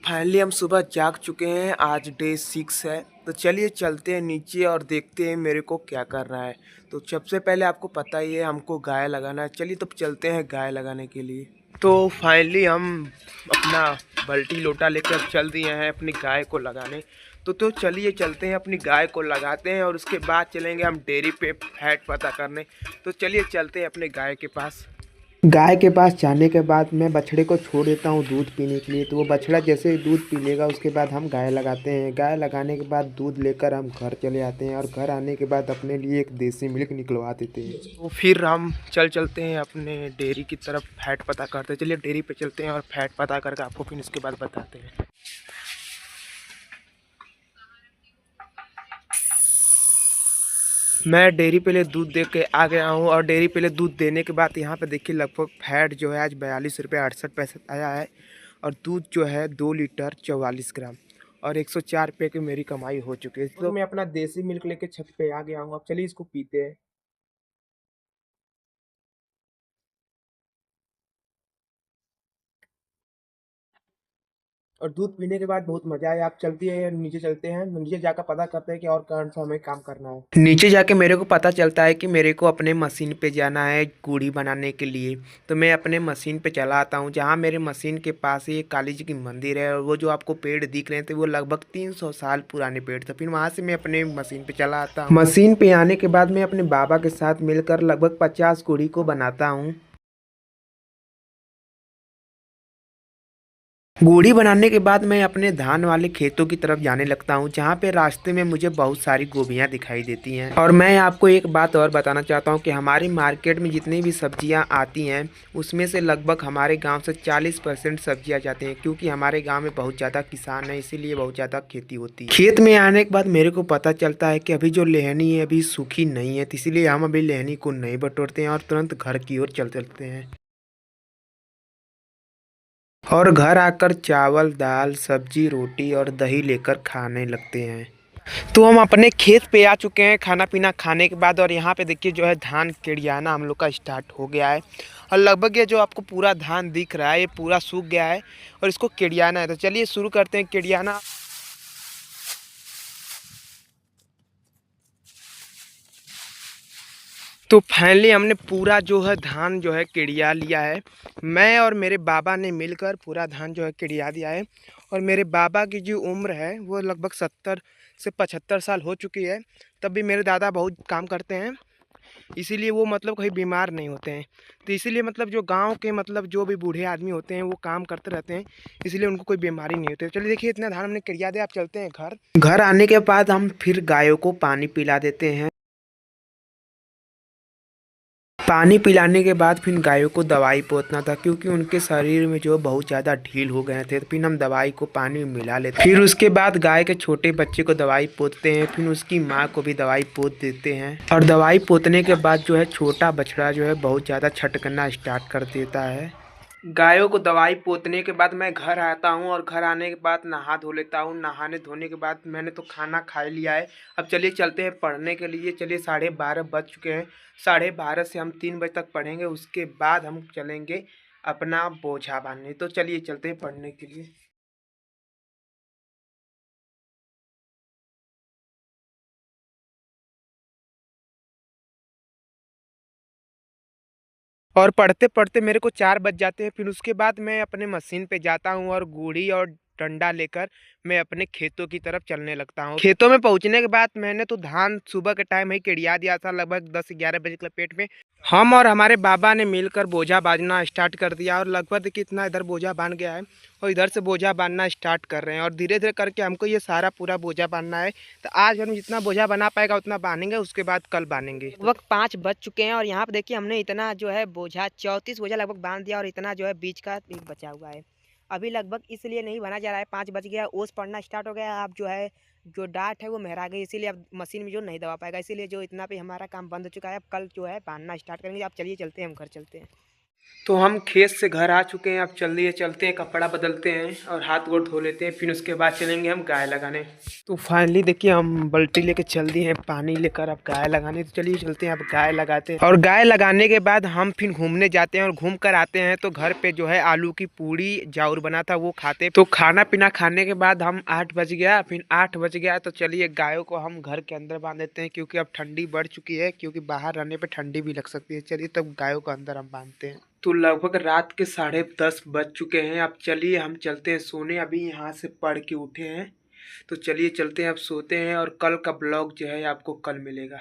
Finally हम सुबह जाग चुके हैं। आज डे 6 है। तो चलिए चलते हैं नीचे और देखते हैं मेरे को क्या कर रहा है। तो सबसे पहले आपको पता ही है हमको गाय लगाना है। चलिए तो चलते हैं गाय लगाने के लिए। तो फाइनली हम अपना बाल्टी लोटा लेकर चल दिए हैं अपनी गाय को लगाने। तो चलिए चलते हैं अपनी गाय को लगाते हैं और उसके बाद चलेंगे हम डेयरी पे फैट पता करने। तो चलिए चलते हैं अपने गाय के पास। गाय के पास जाने के बाद मैं बछड़े को छोड़ देता हूँ दूध पीने के लिए। तो वो बछड़ा जैसे ही दूध पी लेगा उसके बाद हम गाय लगाते हैं। गाय लगाने के बाद दूध लेकर हम घर चले आते हैं और घर आने के बाद अपने लिए एक देसी मिल्क निकलवा देते हैं। तो फिर हम चलते हैं अपने डेयरी की तरफ फैट पता करते हैं। चलिए डेयरी पे चलते हैं और फैट पता करके आपको फिर इसके बाद बताते हैं। मैं डेयरी पे ले दूध दे के आ गया हूँ और डेयरी पे ले दूध देने के बाद यहाँ पे देखिए लगभग फैट जो है आज 42 रुपये 68 पैसे आया है। और दूध जो है 2 लीटर 44 ग्राम और 104 रुपये की मेरी कमाई हो चुकी है। तो मैं अपना देसी मिल्क लेके छत पे आ गया हूँ। अब चलिए इसको पीते हैं। और दूध पीने के बाद बहुत मजा आया। आप चलती है नीचे चलते हैं, नीचे जाकर पता करते हैं कि और कौन सा हमें काम करना है। नीचे जाके मेरे को पता चलता है कि मेरे को अपने मशीन पे जाना है गुड़ी बनाने के लिए। तो मैं अपने मशीन पे चला आता हूँ। जहाँ मेरे मशीन के पास ही एक काली जी की मंदिर है और वो जो आपको पेड़ दिख रहे थे वो लगभग 300 साल पुराने पेड़ थे। फिर वहाँ से मैं अपने मशीन पे चला आता हूँ। मशीन पे आने के बाद मैं अपने बाबा के साथ मिलकर लगभग 50 गुड़ी को बनाता हूँ। गुड़ी बनाने के बाद मैं अपने धान वाले खेतों की तरफ जाने लगता हूँ, जहाँ पे रास्ते में मुझे बहुत सारी गोभियाँ दिखाई देती हैं। और मैं आपको एक बात और बताना चाहता हूँ कि हमारी मार्केट में जितनी भी सब्जियाँ आती हैं उसमें से लगभग हमारे गांव से 40% सब्जियाँ जाती हैं, क्योंकि हमारे गांव में बहुत ज़्यादा किसान है, इसीलिए बहुत ज़्यादा खेती होती है। खेत में आने के बाद मेरे को पता चलता है कि अभी जो लेहनी है अभी सूखी नहीं है, तो इसीलिए हम अभी लेहनी को नहीं बटोरते हैं और तुरंत घर की ओर चलते हैं। और घर आकर चावल दाल सब्जी रोटी और दही लेकर खाने लगते हैं। तो हम अपने खेत पे आ चुके हैं खाना पीना खाने के बाद। और यहाँ पे देखिए जो है धान केड़ियाना हम लोग का स्टार्ट हो गया है। और लगभग ये जो आपको पूरा धान दिख रहा है ये पूरा सूख गया है और इसको केड़ियाना है। तो चलिए शुरू करते हैं केड़ियाना। तो फाइनली हमने पूरा जो है धान जो है केड़िया लिया है। मैं और मेरे बाबा ने मिलकर पूरा धान जो है केड़िया दिया है। और मेरे बाबा की जो उम्र है वो लगभग 70 से 75 साल हो चुकी है। तब भी मेरे दादा बहुत काम करते हैं, इसीलिए वो मतलब कहीं बीमार नहीं होते हैं। तो इसीलिए मतलब जो गांव के मतलब जो भी बूढ़े आदमी होते हैं वो काम करते रहते हैं, इसलिए उनको कोई बीमारी नहीं होती है। चलिए देखिए इतना धान हमने केड़िया दिया। आप चलते हैं घर। घर आने के बाद हम फिर गायों को पानी पिला देते हैं। पानी पिलाने के बाद फिर गायों को दवाई पोतना था, क्योंकि उनके शरीर में जो बहुत ज़्यादा ढील हो गए थे। तो फिर हम दवाई को पानी में मिला लेते हैं। फिर उसके बाद गाय के छोटे बच्चे को दवाई पोतते हैं, फिर उसकी माँ को भी दवाई पोत देते हैं। और दवाई पोतने के बाद जो है छोटा बछड़ा जो है बहुत ज़्यादा छटकना स्टार्ट कर देता है। गायों को दवाई पोतने के बाद मैं घर आता हूँ और घर आने के बाद नहा धो लेता हूँ। नहाने धोने के बाद मैंने तो खाना खा लिया है। अब चलिए चलते हैं पढ़ने के लिए। चलिए 12:30 बज चुके हैं। 12:30 से हम 3 बजे तक पढ़ेंगे, उसके बाद हम चलेंगे अपना बोझा बांधने। तो चलिए चलते हैं पढ़ने के लिए। और पढ़ते पढ़ते मेरे को 4 बज जाते हैं। फिर उसके बाद मैं अपने मशीन पे जाता हूँ और गुड़ी और डंडा लेकर मैं अपने खेतों की तरफ चलने लगता हूँ। खेतों में पहुँचने के बाद मैंने तो धान सुबह के टाइम ही केड़िया दिया था, लगभग 10-11 बजे के लपेट में। हम और हमारे बाबा ने मिलकर बोझा बांधना स्टार्ट कर दिया और लगभग देखिए इतना इधर बोझा बांध गया है और इधर से बोझा बांधना स्टार्ट कर रहे हैं। और धीरे धीरे करके हमको ये सारा पूरा बोझा बांधना है। तो आज हम जितना बोझा बना पाएगा उतना बांधेंगे, उसके बाद कल बांधेंगे। लगभग 5 बज चुके हैं और यहाँ पे देखिए हमने इतना जो है बोझा 34 बोझा लगभग बांध दिया और इतना जो है बीच का एक बचा हुआ है। अभी लगभग इसलिए नहीं बना जा रहा है, 5 बज गया, ओस पड़ना स्टार्ट हो गया। अब जो है जो डांट है वो महरा गई, इसीलिए अब मशीन में जो नहीं दबा पाएगा, इसीलिए जो इतना पे हमारा काम बंद हो चुका है। अब कल जो है बांधना स्टार्ट करेंगे। अब चलिए चलते हैं, हम घर चलते हैं। तो हम खेत से घर आ चुके हैं। अब चलिए चलते हैं, कपड़ा बदलते हैं और हाथ गोड़ धो लेते हैं, फिर उसके बाद चलेंगे हम गाय लगाने। तो फाइनली देखिए हम बाल्टी लेके चल दिए हैं पानी लेकर अब गाय लगाने। तो चलिए चलते हैं, अब गाय लगाते हैं और गाय लगाने के बाद हम फिर घूमने जाते हैं और घूम कर आते हैं। तो घर पे जो है आलू की पूड़ी जाऊर बना था वो खाते। तो खाना पीना खाने के बाद हम 8 बज गया, फिर 8 बज गया तो चलिए गायों को हम घर के अंदर बांध देते हैं, क्योंकि अब ठंडी बढ़ चुकी है, क्योंकि बाहर रहने पे ठंडी भी लग सकती है। चलिए तब गायों को अंदर हम बांधते हैं। तो लगभग रात के 10:30 बज चुके हैं। अब चलिए हम चलते हैं सोने, अभी यहाँ से पढ़ के उठे हैं। तो चलिए चलते हैं, अब सोते हैं और कल का ब्लॉग जो है आपको कल मिलेगा।